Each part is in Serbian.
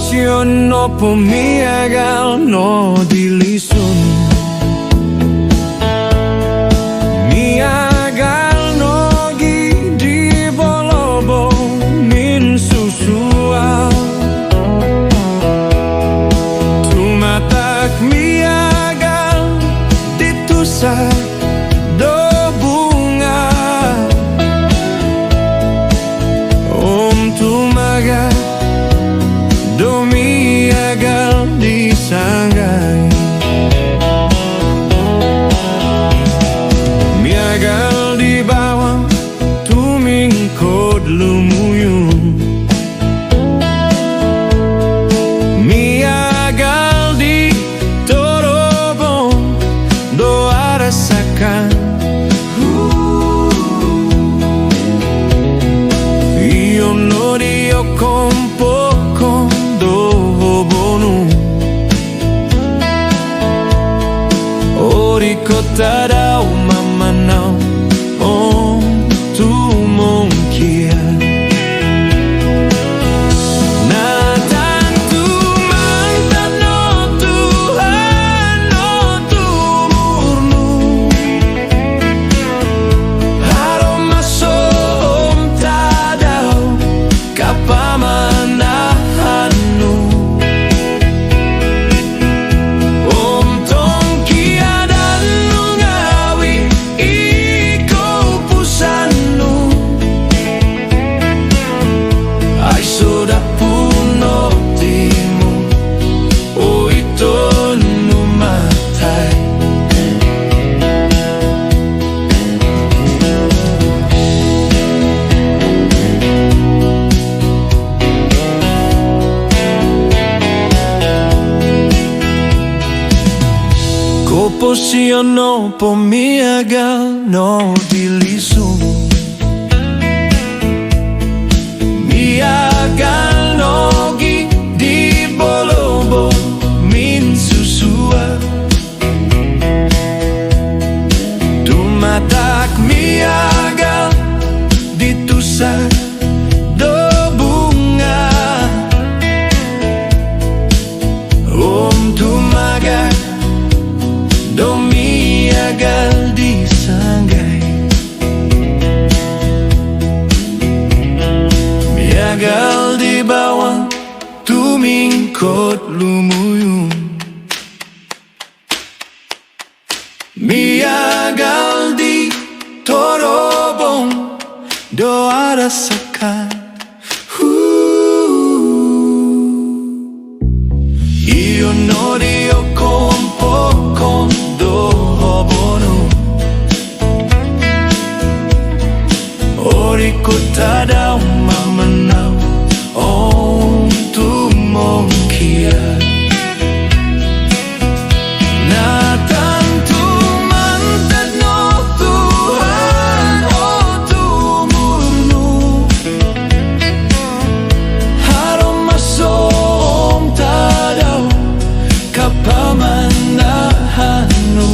Siono pomiagal no dilisun miagal no di bolobo min susua tumatak miagal ditusa do bunga tumaga domi agal disanggai miagal di bawah tumingkod lumuyung miagal di torobong doa rasakan io no dio kompo kota daw mamanaw tumong kia natantu mantan no Tuhan no tumurnu aroma som tadaw kapamanahannu Siono pomiagal no dilisung miagal no di bolobo min susua tumatak miagal ditusa do bunga tumaga domi agal disanggai miagal di bawah tumingkot lumuyung miagal di torobong doa rasakan io no dio kompo kondo kota daw mamanaw tumong kia natantu mantan no Tuhan tumurnu aroma som tadaw kapamanahannu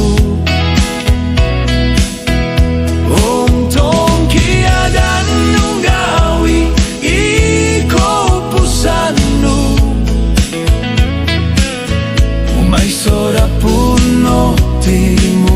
Mai sora puno timu